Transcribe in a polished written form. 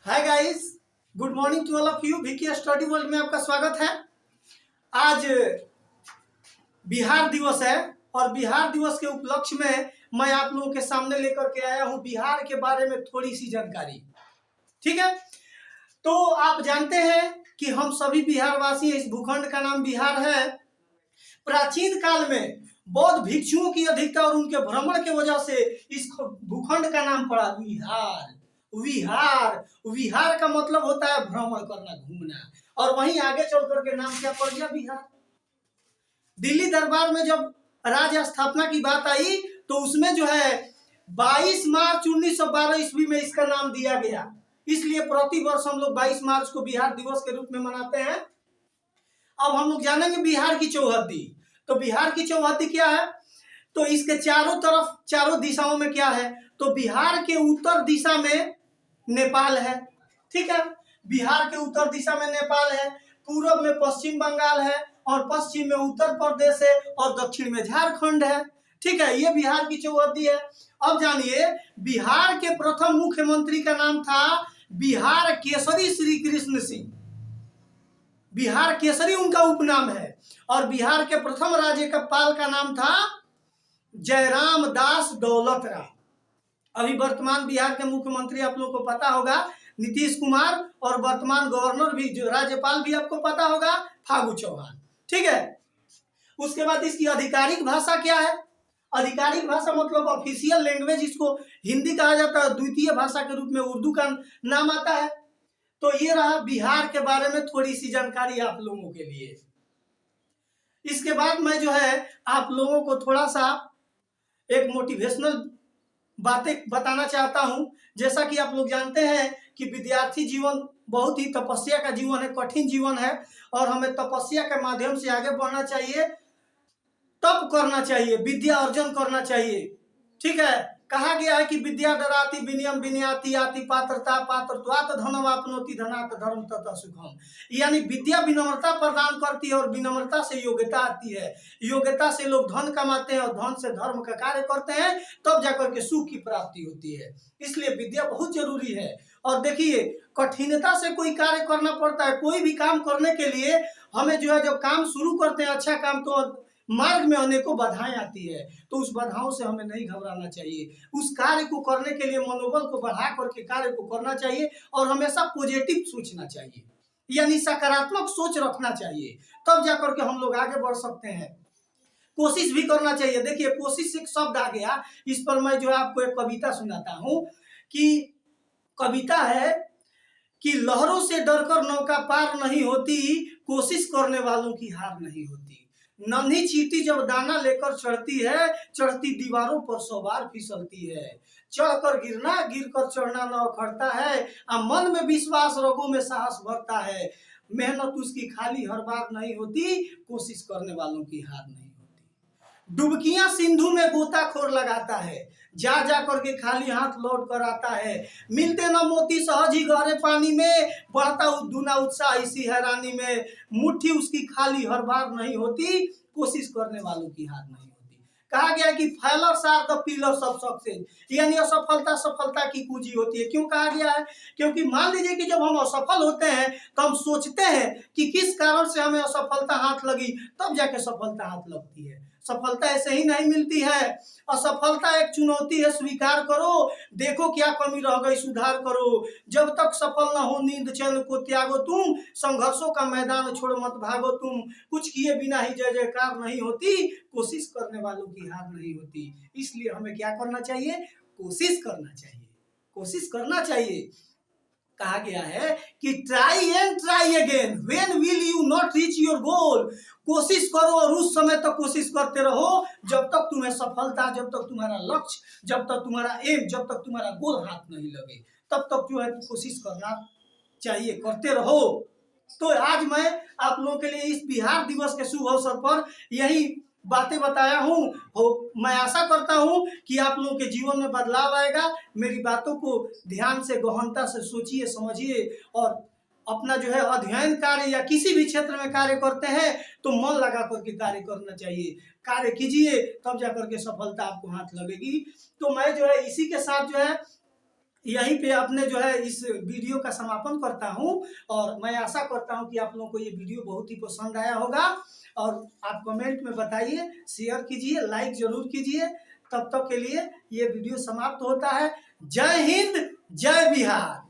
Hi guys, good morning to all of you. VK study world में आपका स्वागत है। आज बिहार दिवस है और बिहार दिवस के उपलक्ष्य में मैं आप लोगों के सामने लेकर के आया हूं बिहार के बारे में थोड़ी सी जानकारी। ठीक है, तो आप जानते हैं कि हम सभी बिहारवासी हैं। इस भूखंड का नाम बिहार है। प्राचीन काल में बौद्ध भिक्षुओं की अधिकता और उनके भ्रमण की वजह से इस भूखंड का नाम पड़ा बिहार। विहार विहार का मतलब होता है भ्रमण करना, घूमना। और वहीं आगे चल करके नाम क्या पड़ गया, बिहार। दिल्ली दरबार में जब राज्य स्थापना की बात आई तो उसमें जो है 22 मार्च 1912 ईस्वी में इसका नाम दिया गया। इसलिए प्रति वर्ष हम लोग 22 मार्च को बिहार दिवस के रूप में मनाते हैं। अब हम लोग जानेंगे बिहार की चौहद्दी। तो बिहार की चौहद्दी क्या है? तो इसके चारों तरफ, चारों दिशाओं में क्या है? तो बिहार के उत्तर दिशा में नेपाल है। ठीक है, बिहार के उत्तर दिशा में नेपाल है, पूर्व में पश्चिम बंगाल है और पश्चिम में उत्तर प्रदेश है और दक्षिण में झारखंड है। ठीक है, ये बिहार की चौहद्दी है। अब जानिए, बिहार के प्रथम मुख्यमंत्री का नाम था बिहार केसरी श्री कृष्ण सिंह। बिहार केसरी उनका उपनाम है। और बिहार के प्रथम राज्यपाल का नाम था जयराम दास दौलत राय। अभी वर्तमान बिहार के मुख्यमंत्री आप लोगों को पता होगा नीतीश कुमार, और वर्तमान गवर्नर भी, जो राज्यपाल भी आपको पता होगा, फागू चौहान। ठीक है, उसके बाद इसकी आधिकारिक भाषा क्या है? आधिकारिक भाषा मतलब ऑफिशियल लैंग्वेज, इसको हिंदी कहा जाता है। द्वितीय भाषा के रूप में उर्दू का नाम आता है। तो ये रहा बिहार के बारे में थोड़ी सी जानकारी आप लोगों के लिए। इसके बाद मैं जो है आप लोगों को थोड़ा सा एक मोटिवेशनल बातें बताना चाहता हूं। जैसा कि आप लोग जानते हैं कि विद्यार्थी जीवन बहुत ही तपस्या का जीवन है, कठिन जीवन है, और हमें तपस्या के माध्यम से आगे बढ़ना चाहिए, तप करना चाहिए, विद्या अर्जन करना चाहिए। ठीक है, कहा गया है कि विद्या ददाति विनयम विनयाति याति पात्रता पात्रत्वात् धनम आपनोति धनात् धर्म तथा सुखम। यानी विद्या विनम्रता प्रदान करती है और विनम्रता से योग्यता आती है। योग्यता से लोग धन कमाते हैं और धन से धर्म का कार्य करते हैं, तब जाकर के सुख की प्राप्ति होती है। इसलिए विद्या बहुत जरूरी है। और देखिए, कठिनता से कोई कार्य करना पड़ता है। कोई भी काम करने के लिए हमें जो है, जब काम शुरू करते हैं अच्छा काम, तो मार्ग में अनेकों बाधाएं आती है। तो उस बाधाओं से हमें नहीं घबराना चाहिए। उस कार्य को करने के लिए मनोबल को बढ़ा करके कार्य को करना चाहिए और हमेशा पॉजिटिव सोचना चाहिए, यानी सकारात्मक सोच रखना चाहिए। तब जाकर के हम लोग आगे बढ़ सकते हैं। कोशिश भी करना चाहिए। देखिए, कोशिश एक शब्द आ गया, इस पर मैं जो है आपको एक कविता सुनाता हूं। कि कविता है कि लहरों से डरकर नौका पार नहीं होती, कोशिश करने वालों की हार नहीं होती। नन्ही चींटी जब दाना लेकर चढ़ती है, चढ़ती दीवारों पर 100 बार फिसलती है। चढ़कर गिरना, गिरकर चढ़ना न उखड़ता है, मन में विश्वास, रगों में साहस भरता है। मेहनत उसकी खाली हर बार नहीं होती, कोशिश करने वालों की हार नहीं होती। डुबकियां सिंधु में गोताखोर लगाता है, जा जा करके खाली हाथ लौट कर आता है। मिलते न मोती सहज ही गहरे पानी में, बढ़ता दूना उत्साह इसी हैरानी में। मुट्ठी उसकी खाली हर बार नहीं होती, कोशिश करने वालों की हार नहीं होती। कहा गया कि failures are the pillars of success, यानी असफलता सफलता की कुंजी होती है। क्यों कहा गया है? क्योंकि मान लीजिए कि जब हम असफल होते हैं तो हम सोचते हैं कि किस कारण से हमें असफलता हाथ लगी, तब जाके सफलता हाथ लगती है। सफलता ऐसे ही नहीं मिलती है। असफलता एक चुनौती है, स्वीकार करो। देखो क्या कमी रह गई, सुधार करो। जब तक सफल न हो नींद चैन को त्यागो तुम, संघर्षों का मैदान छोड़ मत भागो तुम। कुछ किए बिना ही जय जयकार नहीं होती, कोशिश करने वालों की हार नहीं होती। इसलिए हमें क्या करना चाहिए? कोशिश करना चाहिए, कोशिश करना चाहिए। कहा गया है कि try and try again, when will you not reach your goal. कोशिश करो और उस समय तक कोशिश करते रहो जब तक तुम्हें सफलता, जब तक तुम्हारा लक्ष्य, जब तक तुम्हारा एम, जब तक तुम्हारा गोल हाथ नहीं लगे, तब तक जो है कोशिश करना चाहिए, करते रहो। तो आज मैं आप लोगों के लिए इस बिहार दिवस के शुभ अवसर पर यही बातें बताया हूँ। मैं आशा करता हूँ कि आप लोगों के जीवन में बदलाव आएगा। मेरी बातों को ध्यान से, गहनता से सोचिए, समझिए, और अपना जो है अध्ययन कार्य या किसी भी क्षेत्र में कार्य करते हैं तो मन लगा करके कार्य करना चाहिए। कार्य कीजिए, तब जाकर के सफलता आपको हाथ लगेगी। तो मैं जो है इसी के साथ जो है यहीं पे अपने जो है इस वीडियो का समापन करता हूं। और मैं आशा करता हूं कि आप लोगों को ये वीडियो बहुत ही पसंद आया होगा। और आप कमेंट में बताइए, शेयर कीजिए, लाइक जरूर कीजिए। तब तक के लिए ये वीडियो समाप्त होता है। जय हिंद, जय बिहार।